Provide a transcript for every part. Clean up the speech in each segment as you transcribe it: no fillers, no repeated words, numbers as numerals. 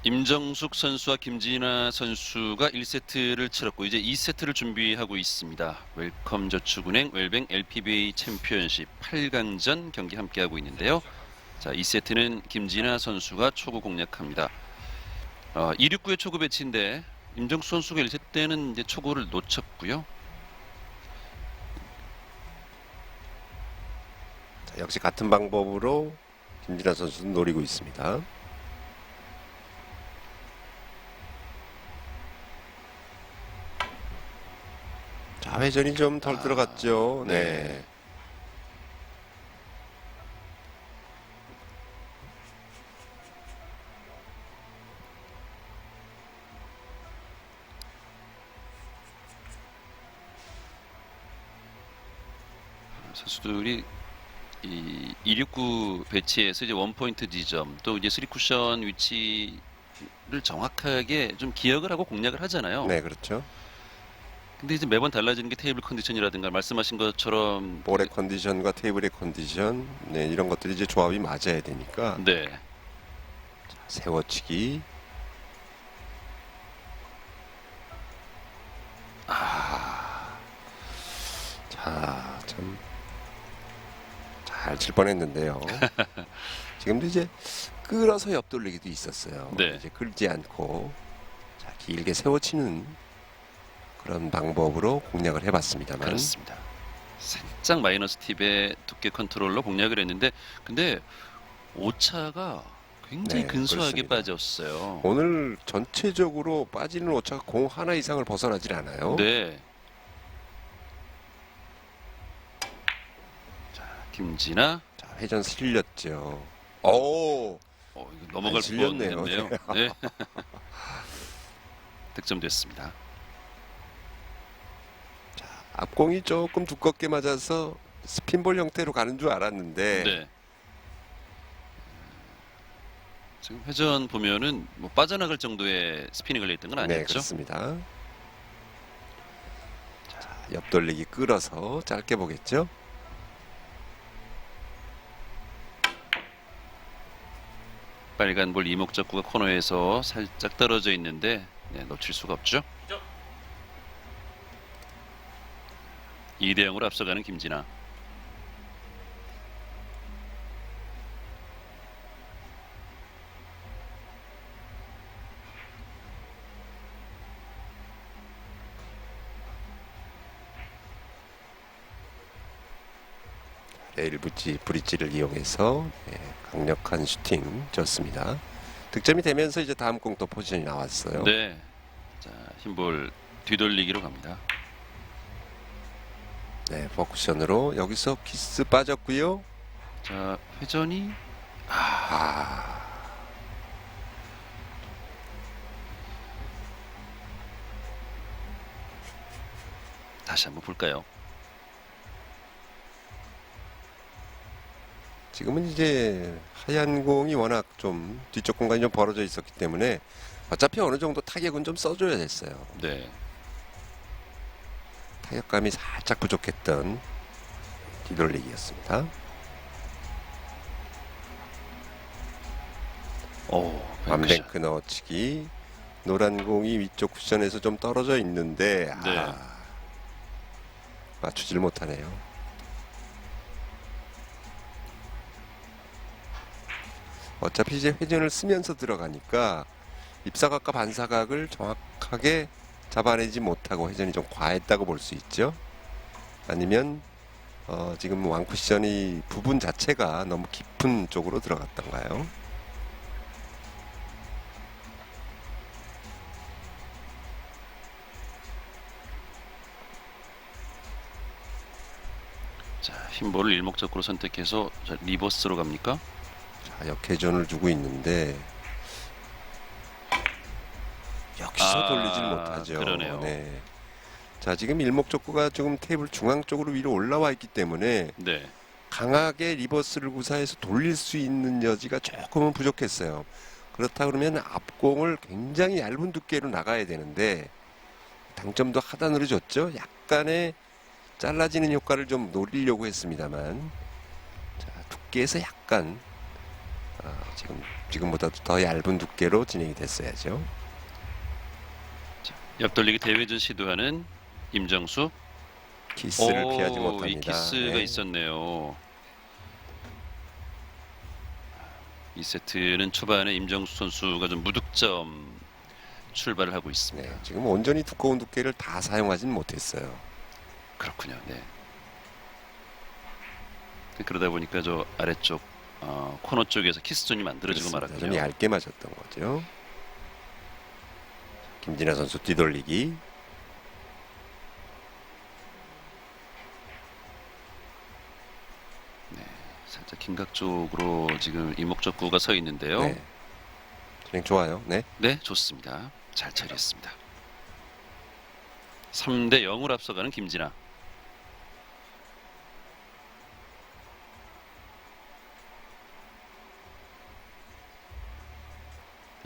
임정숙 선수와 김진아 선수가 1세트를 치렀고 이제 2세트를 준비하고 있습니다. 웰컴저축은행 웰뱅 LPBA 챔피언십 8강전 경기 함께하고 있는데요. 자, 2세트는 김진아 선수가 초구 공략합니다. 269의 초구 배치인데 임정숙 선수가 1세트 때는 이제 초구를 놓쳤고요. 자, 역시 같은 방법으로 김진아 선수는 노리고 있습니다. 자, 회전이 좀 덜 들어갔죠. 네. 선수들이 이 269 배치에서 이제 원포인트 지점 또 이제 3쿠션 위치를 정확하게 좀 기억을 하고 공략을 하잖아요. 네, 그렇죠. 근데 이제 매번 달라지는 게 테이블 컨디션이라든가 말씀하신 것처럼 볼의 컨디션과 테이블의 컨디션, 네, 이런 것들이 이제 조합이 맞아야 되니까. 네. 자, 세워치기. 자, 참 잘 칠 뻔했는데요. 지금도 이제 끌어서 옆돌리기도 있었어요. 네. 이제 끌지 않고 자, 길게 세워치는 그런 방법으로 공략을 해봤습니다만. 그렇습니다. 살짝 마이너스 팁의 두께 컨트롤로 공략을 했는데 근데 오차가 굉장히 네, 근소하게 그렇습니다. 빠졌어요. 오늘 전체적으로 빠지는 오차가 공 하나 이상을 벗어나질 않아요. 네. 자, 김진아. 자, 회전 슬렸죠. 오, 이거 넘어갈 슬렸네요. 뻔했네요. 네. 득점됐습니다. 앞공이 조금 두껍게 맞아서 스핀볼 형태로 가는 줄 알았는데. 네. 지금 회전 보면은 뭐 빠져나갈 정도의 스피닝을 했던 건 네, 아니었죠? 그렇습니다. 자, 옆돌리기 끌어서 짧게 보겠죠. 빨간 볼 이목적구가 코너에서 살짝 떨어져 있는데 네, 놓칠 수가 없죠. 2대 0으로 앞서가는 김진아. 레일 브릿지를 이용해서 강력한 슈팅 졌습니다. 득점이 되면서 이제 다음 공 또 포지션이 나왔어요. 네. 자, 흰볼 뒤돌리기로 갑니다. 네, 퍼쿠션으로 여기서 키스 빠졌고요. 자, 회전이 다시 한번 볼까요? 지금은 이제 하얀 공이 워낙 좀 뒤쪽 공간이 좀 벌어져 있었기 때문에 어차피 어느 정도 타격은 좀 써줘야 됐어요. 네. 타격감이 살짝 부족했던 뒤돌리기였습니다. 완뱅크 넣어치기. 노란 공이 위쪽 쿠션에서 좀 떨어져 있는데 네. 맞추질 못하네요. 어차피 이제 회전을 쓰면서 들어가니까 입사각과 반사각을 정확하게 잡아내지 못하고 회전이 좀 과했다고 볼 수 있죠. 아니면 지금 왕쿠션이 부분 자체가 너무 깊은 쪽으로 들어갔던가요? 자, 흰볼을 일목적으로 선택해서 자, 리버스로 갑니까? 자, 역회전을 주고 있는데 역시도 돌리질 못하죠. 그러네요. 네. 자, 지금 일목적구가 조금 테이블 중앙 쪽으로 위로 올라와 있기 때문에 네. 강하게 리버스를 구사해서 돌릴 수 있는 여지가 조금은 부족했어요. 그렇다 그러면 앞공을 굉장히 얇은 두께로 나가야 되는데 당점도 하단으로 줬죠. 약간의 잘라지는 효과를 좀 노리려고 했습니다만 자, 두께에서 약간 지금 지금보다도 더 얇은 두께로 진행이 됐어야죠. 옆돌리기 대회전 시도하는 임정수. 키스를 피하지 이 못합니다. 키스가 네. 있었네요. 2세트는 초반에 임정수 선수가 좀 무득점 출발을 하고 있습니다. 네, 지금 온전히 두꺼운 두께를 다 사용하진 못했어요. 그렇군요. 네. 그러다 보니까 저 아래쪽 코너 쪽에서 키스존이 만들어지고 그렇습니다. 좀 말았군요. 얇게 맞았던 거죠. 김진아 선수 뒤돌리기. 살짝 김각 쪽으로 지금 이목적구가 서 있는데요. 네. 진행 좋아요. 네. 네, 좋습니다. 잘 처리했습니다. 3대 0으로 앞서가는 김진아.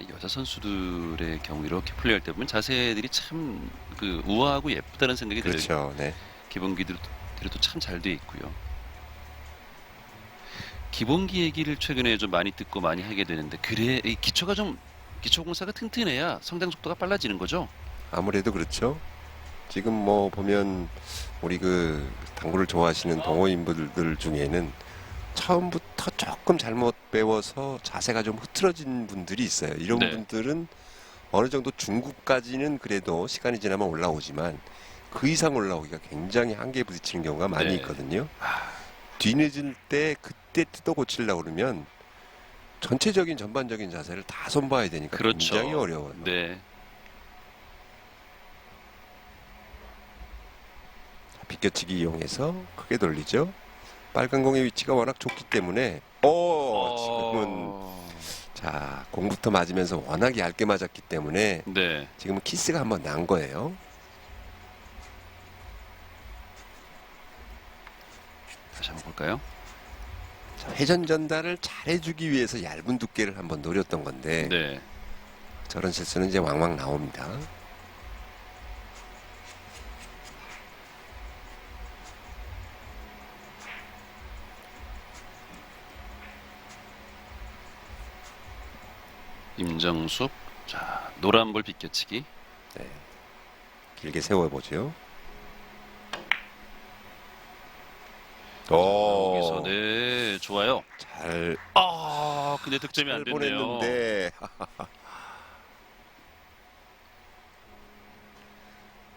여자 선수들의 경우 이렇게 플레이할 때 보면 자세들이 참 그 우아하고 예쁘다는 생각이 들어요. 그렇죠. 네. 기본기들도 참 잘 돼 있고요. 기본기 얘기를 최근에 좀 많이 듣고 많이 하게 되는데 그래 이 기초가 좀 기초 공사가 튼튼해야 성장 속도가 빨라지는 거죠. 아무래도 그렇죠. 지금 뭐 보면 우리 그 당구를 좋아하시는 동호인분들 중에는 처음부터 조금 잘못 배워서 자세가 좀 흐트러진 분들이 있어요. 이런 네. 분들은 어느 정도 중급까지는 그래도 시간이 지나면 올라오지만 그 이상 올라오기가 굉장히 한계에 부딪히는 경우가 많이 네. 있거든요. 뒤늦을 때 그때 뜯어 고치려고 그러면 전체적인 전반적인 자세를 다 손봐야 되니까 그렇죠. 굉장히 어려워요. 네. 비껴치기 이용해서 크게 돌리죠. 빨간 공의 위치가 워낙 좋기 때문에 지금은 자 공부터 맞으면서 워낙 얇게 맞았기 때문에 네. 지금은 키스가 한번 난 거예요. 다시 한번 볼까요? 자, 회전 전달을 잘해주기 위해서 얇은 두께를 한번 노렸던 건데 네. 저런 실수는 이제 왕왕 나옵니다. 임정숙. 자, 노란 볼 비껴치기. 네. 길게 세워보죠. 여기서 네, 좋아요. 잘 근데 득점이 안 됐네요. 보냈는데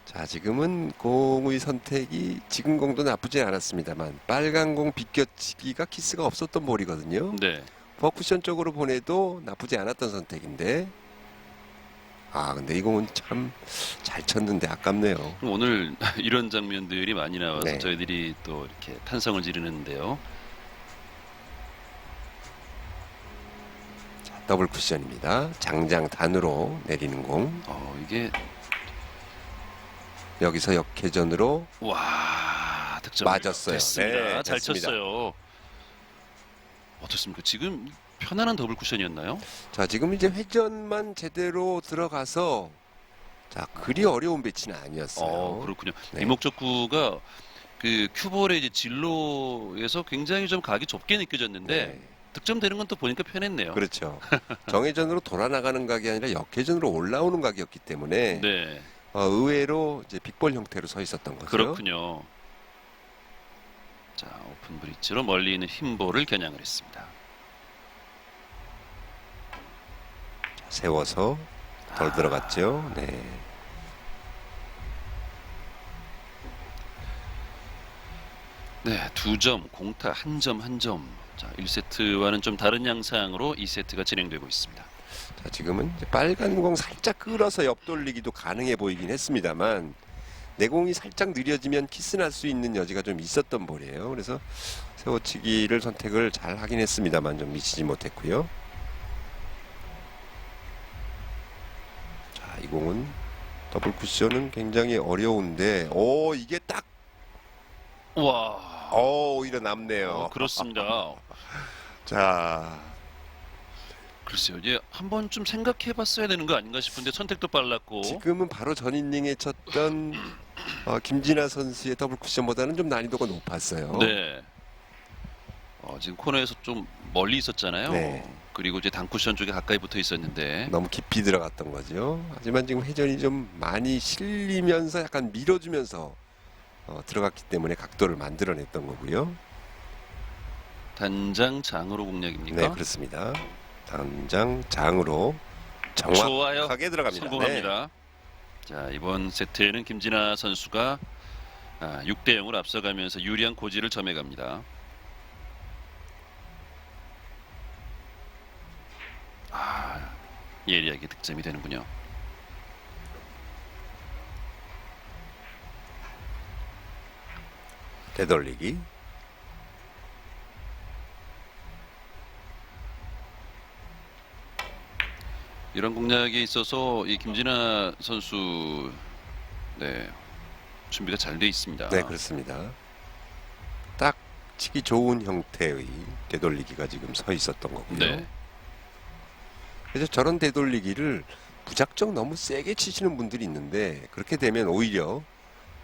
자 지금은 공의 선택이 지금 공도 나쁘지 않았습니다만 빨간 공 비껴치기가 키스가 없었던 볼이거든요. 네. 퍼쿠션 쪽으로 보내도 나쁘지 않았던 선택인데 근데 이 공은 참 잘 쳤는데 아깝네요. 오늘 이런 장면들이 많이 나와서 네. 저희들이 또 이렇게 탄성을 지르는데요. 자, 더블 쿠션입니다. 장장 단으로 내리는 공. 이게 여기서 역회전으로 와, 득점 맞았어요. 됐습니다. 네, 잘 됐습니다. 쳤어요. 어떻습니까? 지금 편안한 더블 쿠션이었나요? 자 지금 이제 회전만 제대로 들어가서 자 그리 어려운 배치는 아니었어요. 그렇군요. 네. 이목적구가 그 큐볼의 이제 진로에서 굉장히 좀 각이 좁게 느껴졌는데 네, 득점되는 건 또 보니까 편했네요. 그렇죠. 정회전으로 돌아 나가는 각이 아니라 역회전으로 올라오는 각이었기 때문에 네, 의외로 이제 빅볼 형태로 서 있었던 거죠. 그렇군요. 자, 오픈 브릿지로 멀리 있는 흰볼을 겨냥을 했습니다. 자, 세워서 덜 들어갔죠. 네. 네, 2점, 공타 1점, 1점. 자, 1세트와는 좀 다른 양상으로 2세트가 진행되고 있습니다. 자, 지금은 이제 빨간 공 살짝 끌어서 옆돌리기도 가능해 보이긴 했습니다만 내공이 살짝 느려지면 키스 날 수 있는 여지가 좀 있었던 볼이에요. 그래서 세워치기를 선택을 잘 하긴 했습니다만 좀 미치지 못했고요. 자, 이 공은 더블 쿠션은 굉장히 어려운데 이게 딱 와, 오히려 남네요. 그렇습니다. 자, 글쎄요, 한 번쯤 생각해봤어야 되는 거 아닌가 싶은데 선택도 빨랐고. 지금은 바로 전 이닝에 쳤던 김진아 선수의 더블 쿠션보다는 좀 난이도가 높았어요. 네, 지금 코너에서 좀 멀리 있었잖아요. 네. 그리고 이제 단쿠션 쪽에 가까이 붙어 있었는데 너무 깊이 들어갔던 거죠. 하지만 지금 회전이 좀 많이 실리면서 약간 밀어주면서 들어갔기 때문에 각도를 만들어냈던 거고요. 단장 장으로 공략입니까? 네, 그렇습니다. 단장 장으로 좋아요. 정확하게 들어갑니다. 성공합니다. 자, 이번 세트에는 김진아 선수가 6대 0으로 앞서가면서 유리한 고지를 점해갑니다. 예리하게 득점이 되는군요. 되돌리기. 이런 공략에 있어서 이 김진아 선수 네, 준비가 잘 돼 있습니다. 네, 그렇습니다. 딱 치기 좋은 형태의 되돌리기가 지금 서 있었던 거고요. 네. 그래서 저런 되돌리기를 무작정 너무 세게 치시는 분들이 있는데 그렇게 되면 오히려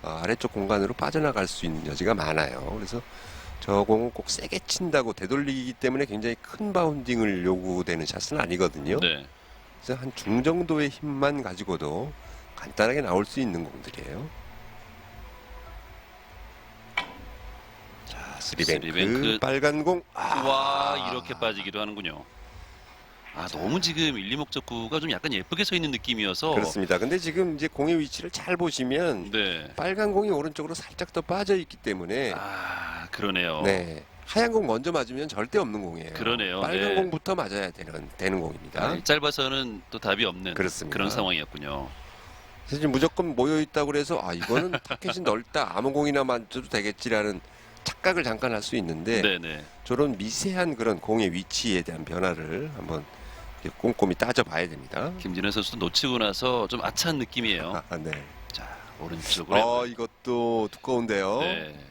아래쪽 공간으로 빠져나갈 수 있는 여지가 많아요. 그래서 저 공은 꼭 세게 친다고 되돌리기 때문에 굉장히 큰 바운딩을 요구되는 샷은 아니거든요. 네. 그래서 한 중정도의 힘만 가지고도 간단하게 나올 수 있는 공들이에요. 자, 쓰리뱅크 쓰리뱅크. 빨간 공. 와, 이렇게 빠지기도 하는군요. 너무 지금 1, 2목적구가 좀 약간 예쁘게 서 있는 느낌이어서 그렇습니다. 근데 지금 이제 공의 위치를 잘 보시면 네. 빨간 공이 오른쪽으로 살짝 더 빠져 있기 때문에 그러네요. 네, 하얀 공 먼저 맞으면 절대 없는 공이에요. 그러네요. 빨간 네. 공부터 맞아야 되는 공입니다. 짧아서는 또 답이 없는 그렇습니다. 그런 상황이었군요. 그래서 지금 무조건 모여 있다고 그래서 이거는 타켓이 넓다 아무 공이나 맞춰도 되겠지라는 착각을 잠깐 할 수 있는데 네네. 저런 미세한 그런 공의 위치에 대한 변화를 한번 이렇게 꼼꼼히 따져봐야 됩니다. 김진현 선수도 놓치고 나서 좀 아차한 느낌이에요. 네. 자, 오른쪽으로. 이것도 두꺼운데요. 네.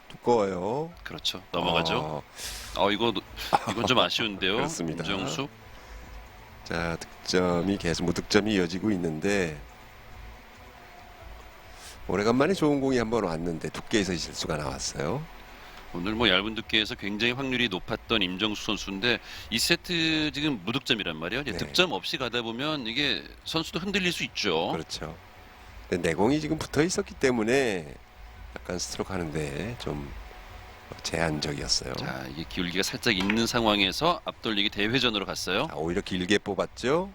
두꺼워요. 그렇죠. 넘어가죠. 이건 좀 아쉬운데요. 그렇습니다. 임정숙. 자, 득점이 계속 무득점이 이어지고 있는데 오래간만에 좋은 공이 한번 왔는데 두께에서 실수가 나왔어요. 오늘 뭐 얇은 두께에서 굉장히 확률이 높았던 임정숙 선수인데 이 세트 지금 무득점이란 말이에요. 이제 네. 득점 없이 가다 보면 이게 선수도 흔들릴 수 있죠. 그렇죠. 근데 내공이 지금 붙어 있었기 때문에 약간 스트로크 하는데 좀 제한적이었어요. 자, 이게 기울기가 살짝 있는 상황에서 앞돌리기 대회전으로 갔어요. 오히려 길게 뽑았죠.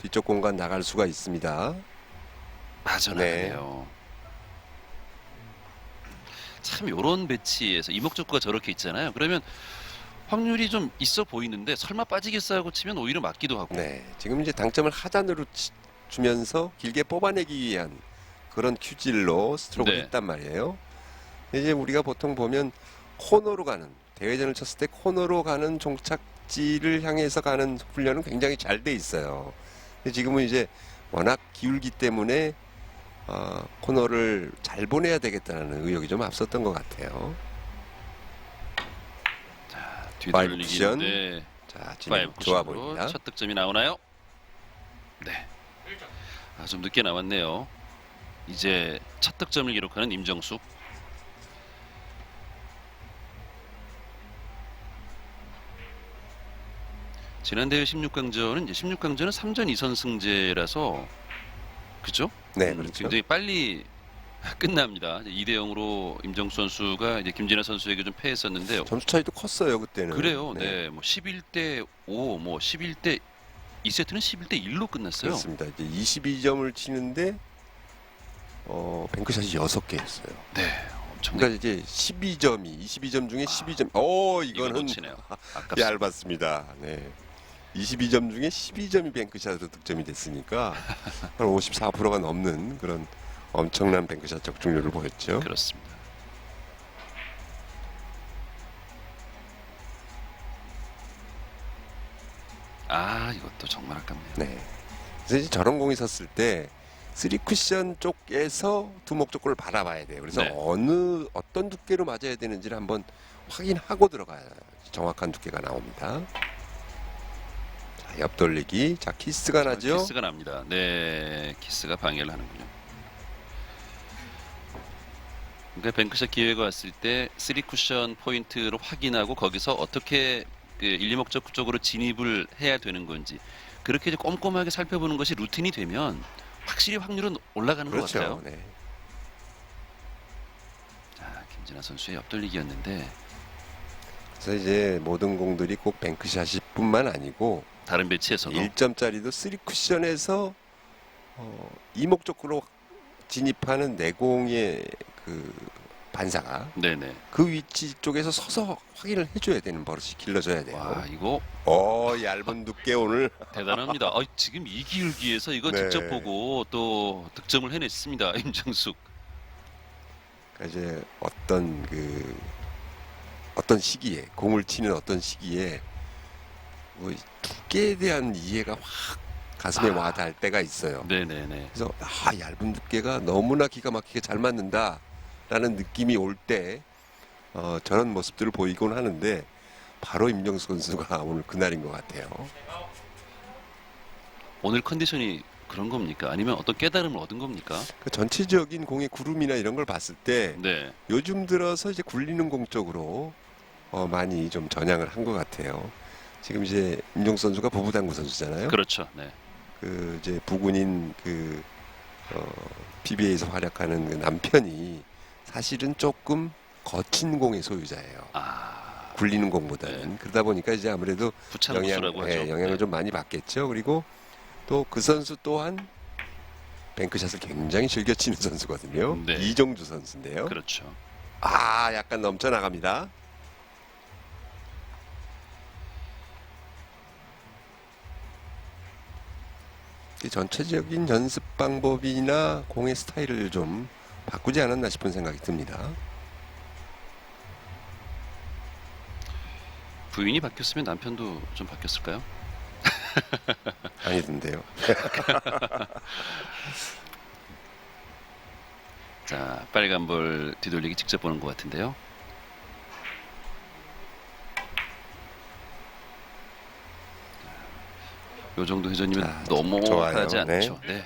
뒤쪽 공간 나갈 수가 있습니다. 빠져나가네요. 참 요런 배치에서 이목적구가 저렇게 있잖아요. 그러면 확률이 좀 있어 보이는데 설마 빠지겠어 하고 치면 오히려 맞기도 하고. 네, 지금 이제 당점을 하단으로 주면서 길게 뽑아내기 위한 그런 큐질로 스트로크를 네. 했단 말이에요. 이제 우리가 보통 보면 코너로 가는 대회전을 쳤을 때 코너로 가는 종착지를 향해서 가는 훈련은 굉장히 잘 돼 있어요. 근데 지금은 이제 워낙 기울기 때문에 코너를 잘 보내야 되겠다는 의욕이 좀 앞섰던 것 같아요. 자, 파이브 뒤돌리기인데 자, 진행 좋아 보입니다. 첫 득점이 나오나요? 네. 좀 늦게 나왔네요. 이제 첫 득점을 기록하는 임정숙. 지난 대회 16강전은 이제 16강전은 3전 2선 승제라서 그죠? 네, 그렇죠. 굉장히 빨리 끝납니다. 2대 0으로 임정수 선수가 이제 김진아 선수에게 좀 패했었는데 점수 차이도 컸어요 그때는. 그래요. 네. 뭐 11대 5, 뭐 11대 이 세트는 11대 1로 끝났어요. 그렇습니다. 이제 22점을 치는데 뱅크샷이 6개였어요. 네. 엄청 그러니까 이제 22점 중에 12점. 이거 이거는 놓치네요. 아깝습니다. 얇았습니다. 네. 22점 중에 12점이 뱅크샷으로 득점이 됐으니까 한 54%가 넘는 그런 엄청난 뱅크샷 적중률을 보였죠. 그렇습니다. 이것도 정말 아깝네요. 네. 그래서 이제 저런 공이 섰을 때 3쿠션 쪽에서 두목적구를 바라봐야 돼요. 그래서 네. 어떤 두께로 맞아야 되는지를 한번 확인하고 들어가야 정확한 두께가 나옵니다. 자, 옆돌리기. 자, 키스가 나죠. 키스가 납니다. 네, 키스가 방해를 하는군요. 그러니까 뱅크샷 기회가 왔을 때 3쿠션 포인트를 확인하고 거기서 어떻게 그 1, 2목적 쪽으로 진입을 해야 되는 건지 그렇게 이제 꼼꼼하게 살펴보는 것이 루틴이 되면 확실히 확률은 올라가는 것 그렇죠. 같아요. 네. 자, 김진아 선수의 옆돌리기였는데 그래서 이제 모든 공들이 꼭 뱅크샷이 뿐만 아니고 다른 배치에서도 1점짜리도 3쿠션에서 이목적으로 진입하는 내공의 그 반사가 네네. 그 위치 쪽에서 서서 확인을 해줘야 되는 버릇이 길러져야 돼요. 와, 이거 얇은 두께 오늘. 대단합니다. 지금 이 기울기에서 이거 네. 직접 보고 또 득점을 해냈습니다. 임정숙. 그러니까 이제 어떤 시기에 공을 치는 어떤 시기에 뭐 두께에 대한 이해가 확 가슴에 아. 와닿을 때가 있어요. 네네네. 그래서 얇은 두께가 너무나 기가 막히게 잘 맞는다라는 느낌이 올 때 저런 모습들을 보이곤 하는데 바로 임정수 선수가 오늘 그날인 것 같아요. 오늘 컨디션이 그런 겁니까? 아니면 어떤 깨달음을 얻은 겁니까? 그 전체적인 공의 구름이나 이런 걸 봤을 때 네. 요즘 들어서 이제 굴리는 공 쪽으로 많이 좀 전향을 한 것 같아요. 지금 이제 임정수 선수가 부부당구 선수잖아요. 그렇죠. 네. 그 이제 부군인 PBA에서 활약하는 그 남편이 사실은 조금 거친 공의 소유자예요. 굴리는 공보다는. 네. 그러다 보니까 이제 아무래도 부창부수라고 하죠. 영향을 네. 좀 많이 받겠죠. 그리고 또 그 선수 또한 뱅크샷을 굉장히 즐겨 치는 선수거든요. 네. 이종주 선수인데요. 그렇죠. 약간 넘쳐나갑니다. 이 전체적인 연습 방법이나 공의 스타일을 좀 바꾸지 않았나 싶은 생각이 듭니다. 부인이 바뀌었으면 남편도 좀 바뀌었을까요? 아니던데요. 자, 빨간 볼 뒤돌리기 직접 보는 것 같은데요. 요 정도 회전이면 자, 너무 좋아요. 하지 네. 않죠. 네.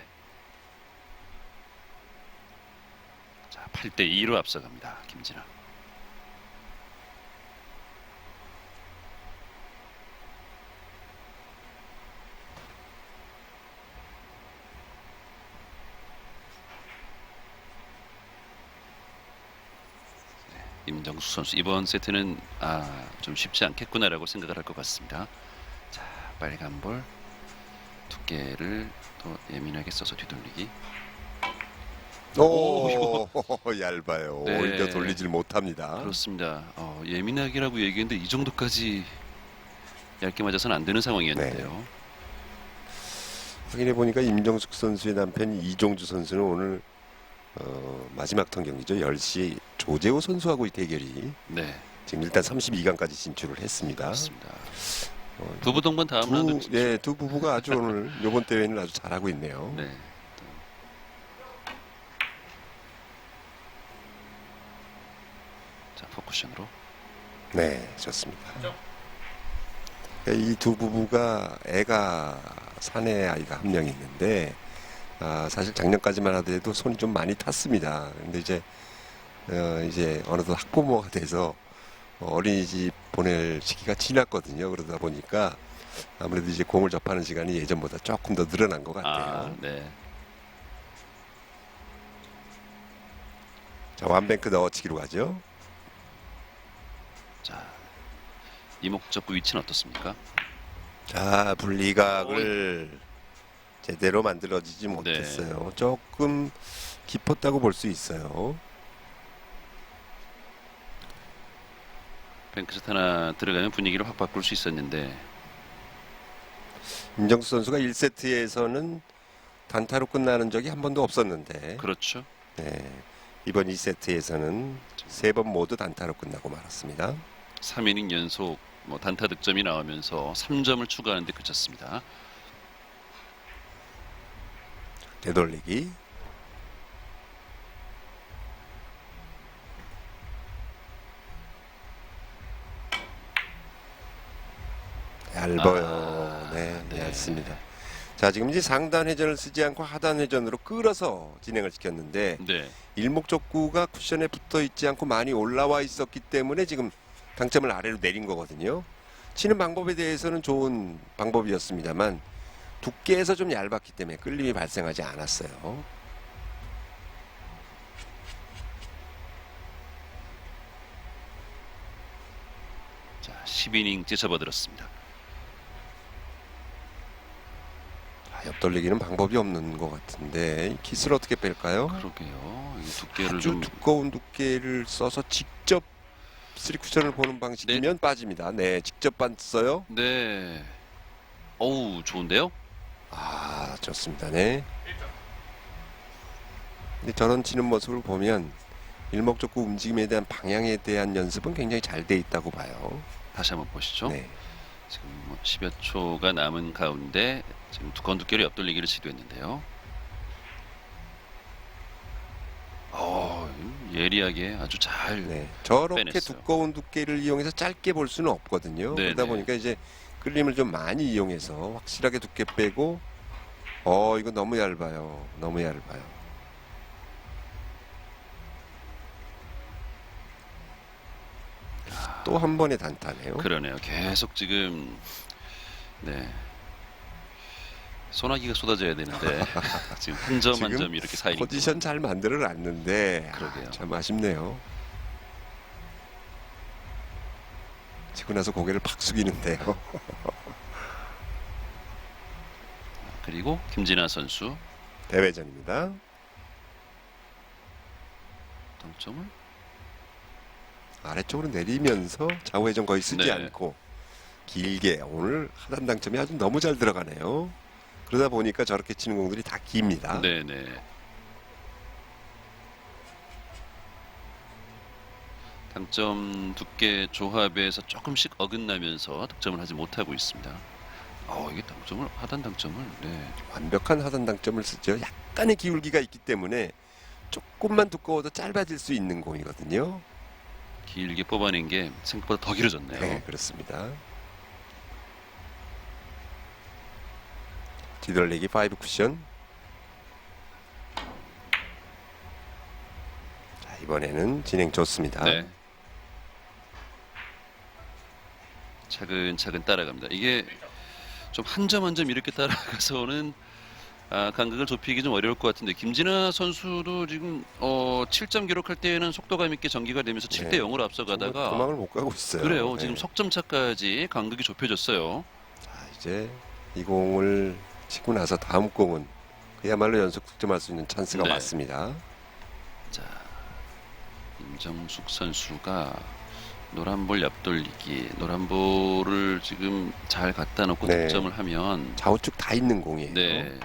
자, 8대 2로 앞서갑니다. 김진아. 임정수 선수 이번 세트는 좀 쉽지 않겠구나라고 생각을 할 것 같습니다. 자, 빨간 볼 두께를 또 예민하게 써서 뒤돌리기. 얇아요. 네. 오히려 돌리질 못합니다. 그렇습니다. 예민하기라고 얘기했는데 이 정도까지 얇게 맞아서는 안 되는 상황이었는데요. 확인해 보니까 임정숙 선수의 남편 이종주 선수는 오늘 마지막 턴 경기죠. 10시 조재호 선수하고의 대결이 네, 지금 일단 32강까지 진출을 했습니다. 그렇습니다. 부부 동반 다음 라운드 진출. 네, 두 부부가 아주 오늘 이번 대회는 아주 잘하고 있네요. 네. 자, 포쿠션으로. 네, 좋습니다. 이 두 부부가 애가 사내 아이가 한 명 있는데 사실 작년까지만 하더라도 손이 좀 많이 탔습니다. 근데 이제 어느덧 학부모가 돼서 어린이집 보낼 시기가 지났거든요. 그러다 보니까 아무래도 이제 공을 접하는 시간이 예전보다 조금 더 늘어난 것 같아요. 네. 자, 완뱅크 넣어치기로 가죠. 자, 이목적구 위치는 어떻습니까? 자, 분리각을 제대로 만들어지지 못했어요. 조금 깊었다고 볼 수 있어요. 뱅크샷 하나 들어가면 분위기를 확 바꿀 수 있었는데. 임정수 선수가 1세트에서는 단타로 끝나는 적이 한 번도 없었는데 그렇죠. 네, 이번 2세트에서는 3번 모두 단타로 끝나고 말았습니다. 3이닝 연속 단타 득점이 나오면서 3점을 추가하는데 그쳤습니다. 되돌리기. 얇아요. 네, 네. 얇습니다. 자, 지금 이제 상단 회전을 쓰지 않고 하단 회전으로 끌어서 진행을 시켰는데 네. 일목적구가 쿠션에 붙어 있지 않고 많이 올라와 있었기 때문에 지금 당점을 아래로 내린 거거든요. 치는 방법에 대해서는 좋은 방법이었습니다만 두께에서 좀 얇았기 때문에 끌림이 발생하지 않았어요. 자, 10이닝째 접어들었습니다. 옆돌리기는 방법이 없는 것 같은데 이 깃을 어떻게 뺄까요? 그러게요. 이 두께를 아주 좀 두꺼운 두께를 써서 직접 3쿠션을 보는 방식이면 빠집니다. 네, 직접 봤어요. 네. 어우, 좋은데요? 아, 좋습니다. 네. 근데 저런 치는 모습을 보면 일목적구 움직임에 대한 방향에 대한 연습은 굉장히 잘 돼 있다고 봐요. 다시 한번 보시죠. 네. 지금 10여 초가 남은 가운데 지금 두꺼운 두께로 옆돌리기를 시도했는데요. 예리하게 아주 잘 네. 저렇게 빼냈어요. 두꺼운 두께를 이용해서 짧게 볼 수는 없거든요. 네네. 그러다 보니까 이제 끌림을 좀 많이 이용해서 확실하게 두께 빼고 이거 너무 얇아요. 너무 얇아요. 또 한 번의 단타네요. 그러네요. 계속 지금 네. 소나기가 쏟아져야 되는데 지금 한 점 한 지금 점이 이렇게 사이는 포지션 잘 만들어 놨는데 그러게요. 참 아쉽네요. 치고 나서 고개를 팍 숙이는데요. 그리고 김진아 선수 대회전입니다. 동점을 아래쪽으로 내리면서 좌우회전 거의 쓰지 네. 않고 길게 오늘 하단 당점이 아주 너무 잘 들어가네요. 그러다 보니까 저렇게 치는 공들이 다 깁니다. 네네. 당점 두께 조합에서 조금씩 어긋나면서 득점을 하지 못하고 있습니다. 이게 당점을 하단 당점을 네. 완벽한 하단 당점을 쓰죠. 약간의 기울기가 있기 때문에 조금만 두꺼워도 짧아질 수 있는 공이거든요. 길게 뽑아낸 게 생각보다 더 길어졌네요. 네, 그렇습니다. 뒤돌리기 5 쿠션. 자, 이번에는 진행 좋습니다. 네. 차근차근 따라갑니다. 이게 좀 한 점 한 점 이렇게 따라가서는 간격을 좁히기 좀 어려울 것 같은데 김진아 선수도 지금 7점 기록할 때에는 속도감 있게 전개가 되면서 7대 0으로 앞서가다가 도망을 못 가고 있어요. 그래요. 네. 지금 석점 차까지 간격이 좁혀졌어요. 자, 이제 이 공을 치고 나서 다음 공은 그야말로 연속 득점할 수 있는 찬스가 네. 왔습니다. 자, 임정숙 선수가 노란볼 옆돌리기, 노란볼을 지금 잘 갖다 놓고 네. 득점을 하면 좌우측 다 있는 공이에요. 네.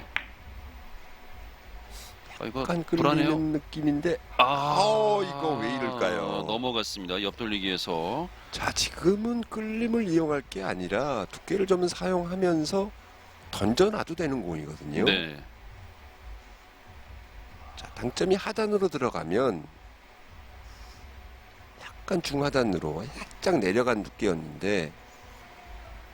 이거 약간 불안해요. 끌리는 느낌인데 이거 왜 이럴까요? 넘어갔습니다. 옆돌리기에서 자, 지금은 끌림을 이용할 게 아니라 두께를 좀 사용하면서 던져놔도 되는 공이거든요. 네. 자, 당점이 하단으로 들어가면 약간 중하단으로 살짝 내려간 두께였는데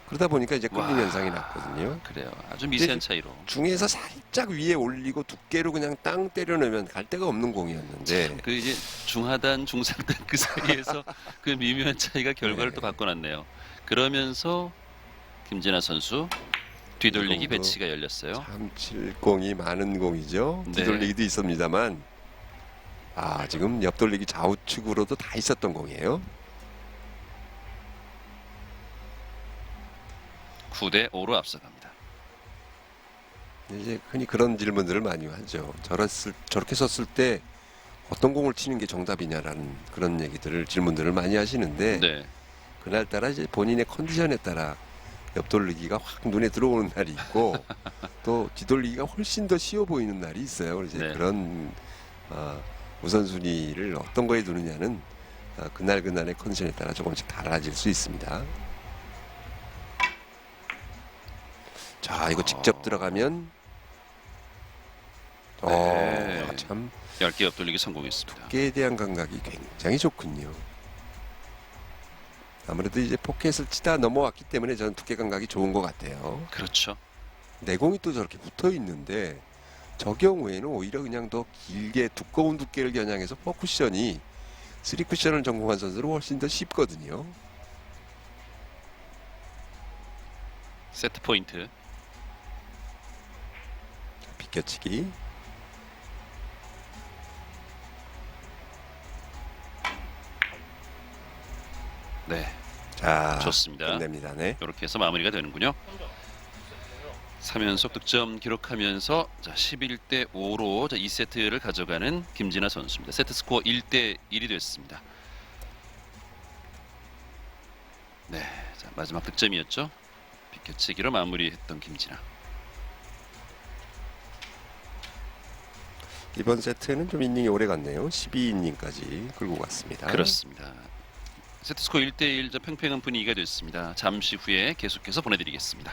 그러다 보니까 이제 끌림 와. 현상이 났거든요. 그래요. 아주 미세한 차이로. 중에서 살짝 위에 올리고 두께로 그냥 땅 때려넣으면 갈 데가 없는 공이었는데 그 이제 중하단, 중상단 그 사이에서 그 미묘한 차이가 결과를 네. 또 바꿔놨네요. 그러면서 김진아 선수 뒤돌리기 이공도 배치가 열렸어요. 참 칠공이 많은 공이죠. 네. 뒤돌리기도 있습니다만 지금 옆돌리기 좌우측으로도 다 있었던 공이에요. 9대 5로 앞서갑니다. 이제 흔히 그런 질문들을 많이 하죠. 저렇게 섰을 때 어떤 공을 치는 게 정답이냐라는 그런 얘기들을 질문들을 많이 하시는데 네. 그날따라 이제 본인의 컨디션에 따라 옆돌리기가 확 눈에 들어오는 날이 있고 또 뒤돌리기가 훨씬 더 쉬워 보이는 날이 있어요. 그래서 이제 네. 그런 우선순위를 어떤 거에 두느냐는 그날의 컨디션에 따라 조금씩 달라질 수 있습니다. 자, 이거 직접 들어가면 네. 참 얇게 옆돌리기 성공했습니다. 두께에 대한 감각이 굉장히 좋군요. 아무래도 이제 포켓을 치다 넘어왔기 때문에 저는 두께 감각이 좋은 것 같아요. 그렇죠. 내공이 또 저렇게 붙어 있는데 저 경우에는 오히려 그냥 더 길게 두꺼운 두께를 겨냥해서 4쿠션이 3쿠션을 전공한 선수는 훨씬 더 쉽거든요. 세트 포인트. 비껴치기. 네, 자, 좋습니다. 끝냅니다. 네. 이렇게 해서 마무리가 되는군요. 3연속 득점 기록하면서 자, 11대 5로 2세트를 가져가는 김진아 선수입니다. 세트 스코어 1대 1이 됐습니다. 네, 자, 마지막 득점이었죠. 비껴치기로 마무리했던 김진아. 이번 세트는 좀 이닝이 오래 갔네요. 12이닝까지 끌고 갔습니다. 그렇습니다. 세트 스코어 1대1 팽팽한 분위기가 됐습니다. 잠시 후에 계속해서 보내드리겠습니다.